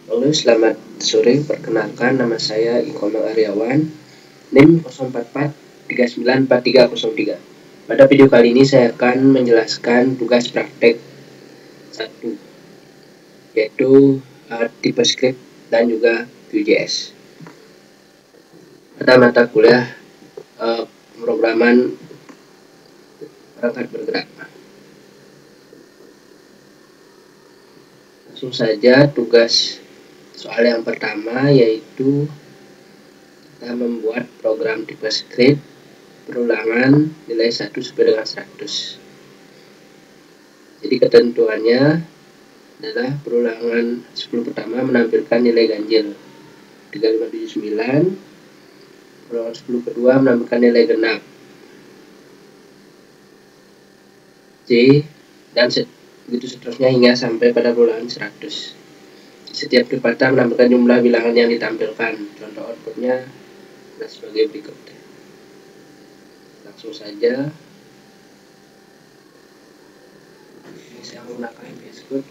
Halo, selamat sore. Perkenalkan, nama saya Ikono Aryawan, NIM 044394303. Pada video kali ini saya akan menjelaskan tugas praktek 1, yaitu tipe script dan juga Vue.js. Pada mata kuliah pemrograman perangkat bergerak. Langsung saja tugas soal yang pertama, yaitu kita membuat program tipe script perulangan nilai 1 sampai dengan 100. Jadi ketentuannya adalah perulangan 10 pertama menampilkan nilai ganjil 3579, perulangan 10 kedua menampilkan nilai genap C, dan begitu seterusnya hingga sampai pada perulangan 100. Setiap kata menampilkan jumlah bilangan yang ditampilkan. Contoh outputnya adalah sebagai berikut. Langsung saja. Ini saya menggunakan VS Code.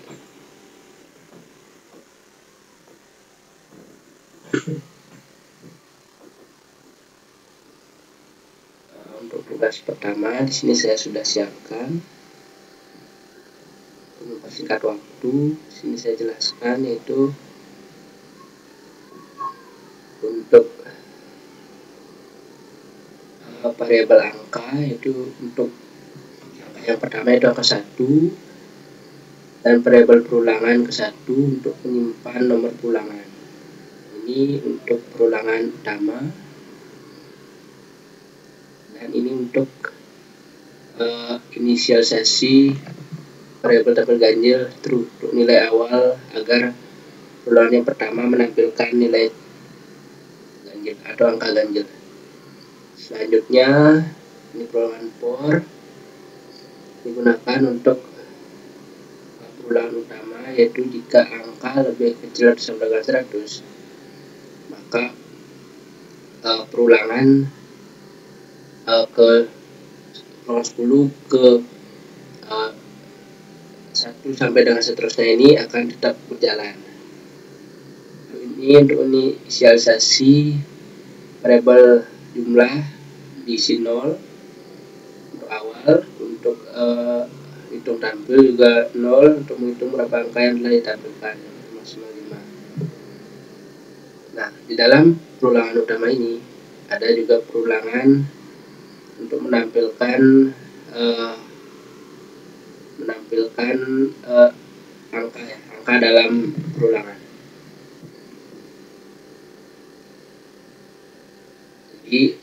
Untuk tugas pertama, di sini saya sudah siapkan. Untuk mempersingkat waktu, di sini saya jelaskan, yaitu untuk variabel angka, yaitu untuk yang pertama itu angka 1, dan variabel perulangan ke 1 untuk menyimpan nomor perulangan. Ini untuk perulangan utama, dan ini untuk inisialisasi variabel tabel ganjil true untuk nilai awal agar perulangan yang pertama menampilkan nilai ganjil atau angka ganjil. Selanjutnya ini perulangan for digunakan untuk perulangan utama, yaitu jika angka lebih kecil atau sama dengan 100, maka perulangan ke perulangan 10 ke 1 sampai dengan seterusnya ini akan tetap berjalan. Ini untuk inisialisasi variabel jumlah diisi 0 untuk awal, untuk hitung tampil juga 0 untuk menghitung berapa angka yang telah ditampilkan, maksimal 5. Nah, di dalam perulangan utama ini ada juga perulangan untuk menampilkan angka dalam perulangan. Jadi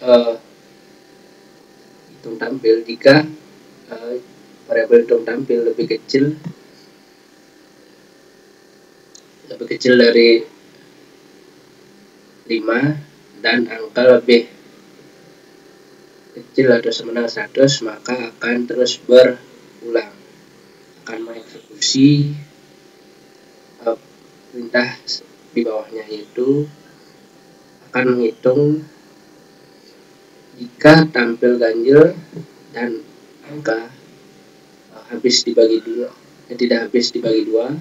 hitung tampil, jika variabel hitung tampil lebih kecil dari 5 dan angka lebih kecil atau sama dengan 100, maka akan terus berulang, akan mengeksekusi perintah di bawahnya, yaitu akan menghitung jika tampil ganjil dan angka habis dibagi 2, tidak habis dibagi 2,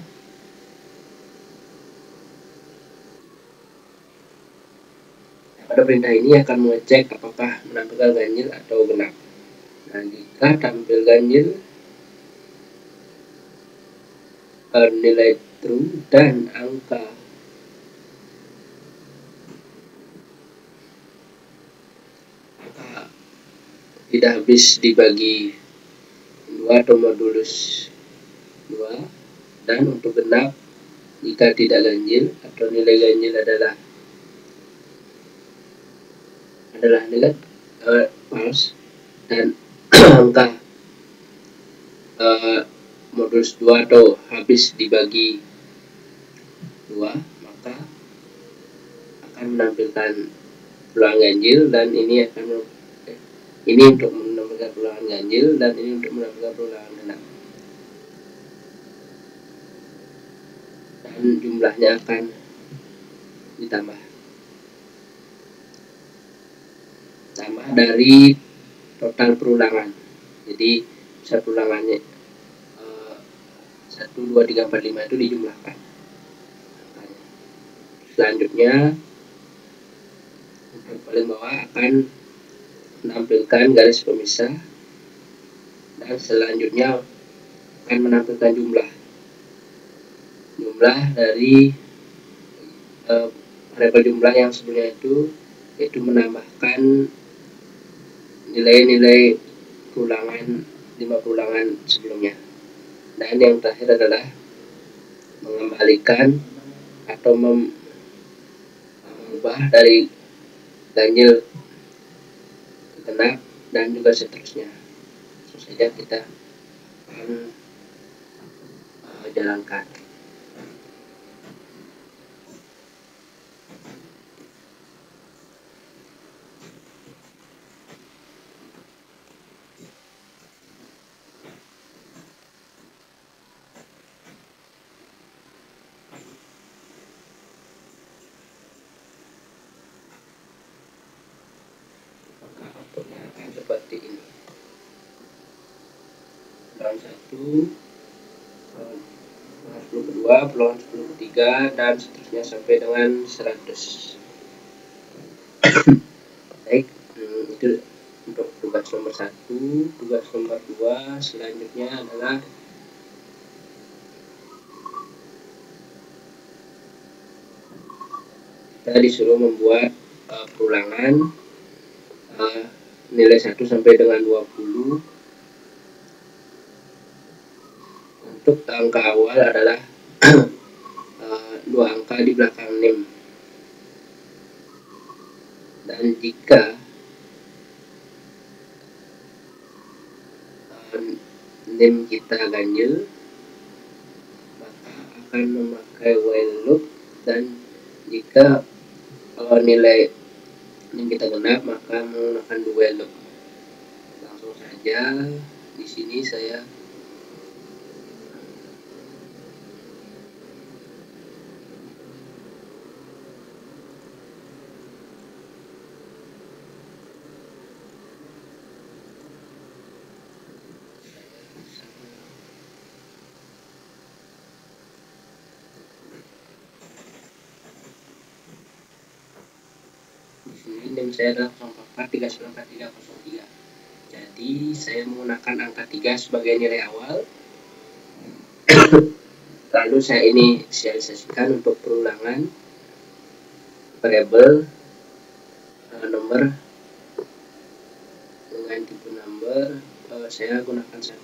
pada perintah ini akan mengecek apakah menampilkan ganjil atau genap. Nah, jika tampil ganjil nilai true dan angka tidak habis dibagi 2 atau modulus 2, dan untuk genap jika tidak ganjil atau nilai ganjil adalah nilai false dan angka modulus 2 atau habis dibagi 2, maka akan menampilkan perulangan ganjil, dan ini untuk menampilkan perulangan ganjil, dan ini untuk menampilkan perulangan genap, dan jumlahnya akan ditambah dari total perulangan. Jadi bisa perulangannya 1, 2, 3, 4, 5 itu dijumlahkan. Selanjutnya untuk paling bawah akan menampilkan garis pemisah, dan selanjutnya akan menampilkan jumlah dari variabel jumlah yang sebelumnya yaitu menambahkan nilai-nilai perulangan 5 perulangan sebelumnya. Dan yang terakhir adalah mengembalikan atau mengubah dari ganjil ke genap dan juga seterusnya. Langsung saja kita akan jalankan. Seperti ini, peluang 1, peluang 10 kedua, peluang 10 ketiga, dan seterusnya sampai dengan 100. Baik, itu untuk tugas nomor 1. Tugas nomor 2 selanjutnya adalah kita disuruh membuat perulangan nilai 1 sampai dengan 20. Untuk angka awal adalah 2 angka di belakang NIM. Dan jika NIM kita ganjil, maka akan memakai while loop, dan jika nilai NIM kita genap, maka menggunakan do while loop. Langsung saja di sini saya NIM saya adalah 043943303. Jadi saya menggunakan angka 3 sebagai nilai awal. Lalu saya inisialisasikan untuk perulangan variabel nomor dengan tipe number. Saya gunakan 1.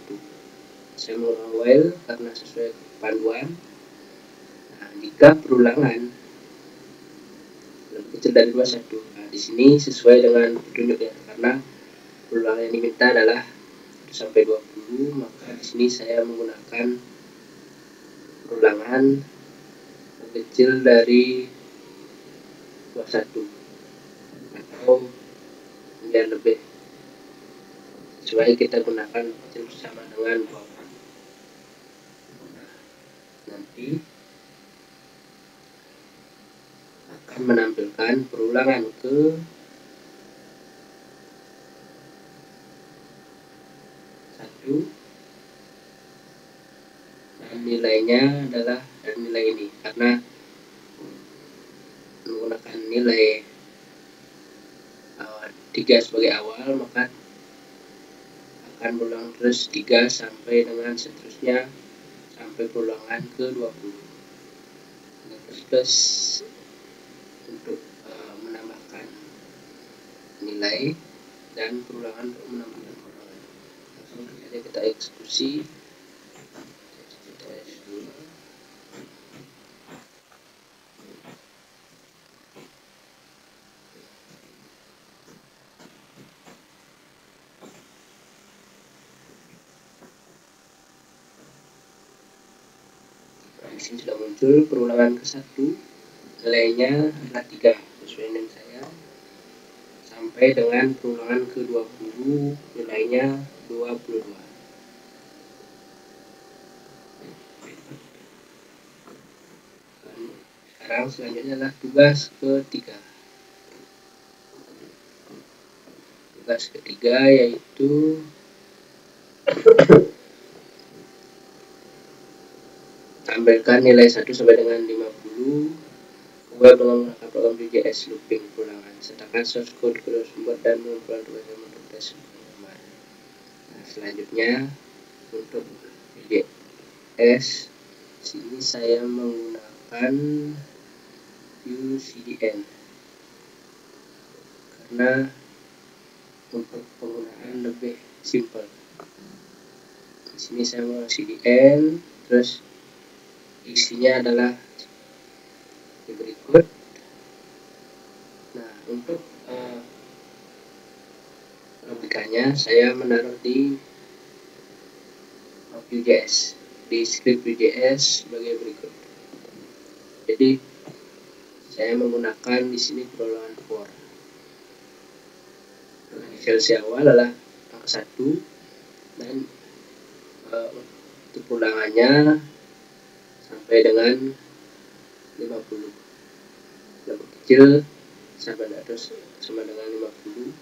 Saya menggunakan while karena sesuai panduan. Nah, jika perulangan lebih kecil dari 21, nah, di sini sesuai dengan petunjuk ya, karena perulangan yang diminta adalah sampai 20, maka di sini saya menggunakan perulangan kecil dari 21 atau yang lebih, sesuai kita gunakan kecil sama dengan 20. Nanti akan menampilkan perulangan ke 1, dan nilainya adalah nilai ini. Karena menggunakan nilai 3 sebagai awal, maka akan berulang terus 3 sampai dengan seterusnya sampai perulangan ke 20. Plus untuk menambahkan nilai dan perulangan untuk menambahkan perulangan. Langsung saja kita eksekusi. Di sini sudah muncul perulangan ke 1, nilainya adalah 3 sesuai dengan saya, sampai dengan perulangan ke 20, nilainya 22. Dan sekarang selanjutnya adalah tugas ketiga. Tugas ketiga yaitu ambilkan nilai 1 sampai dengan 50, web dengan menggunakan program Vue.js looping ulangan, sertakan source code kedua sumber dan mengumpulkan tugas untuk tes pengalaman. Nah, selanjutnya untuk Vue.js sini saya menggunakan Vue CDN karena untuk penggunaan lebih simple. Di sini saya menggunakan CDN, terus isinya adalah berikut. Nah, untuk logikanya saya menaruh di Vue.js, di script Vue.js sebagai berikut. Jadi saya menggunakan di sini perolahan for. Inisialisasi awal adalah angka 1 dan untuk ulangannya sampai dengan 50. Lebih kecil sampai atas sama dengan 50,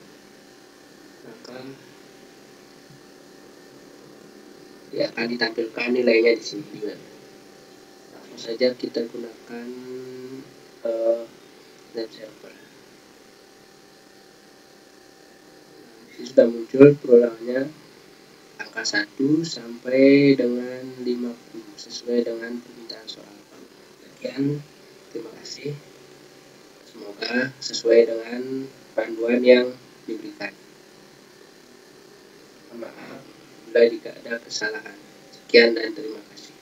maka ya akan ditampilkan nilainya di sini juga. Langsung saja kita gunakan web server. Ini sudah muncul perolehannya angka 1 sampai dengan 50 sesuai dengan permintaan soal. Sekian, terima kasih. Semoga sesuai dengan panduan yang diberikan. Maaf bila jika ada kesalahan. Sekian dan terima kasih.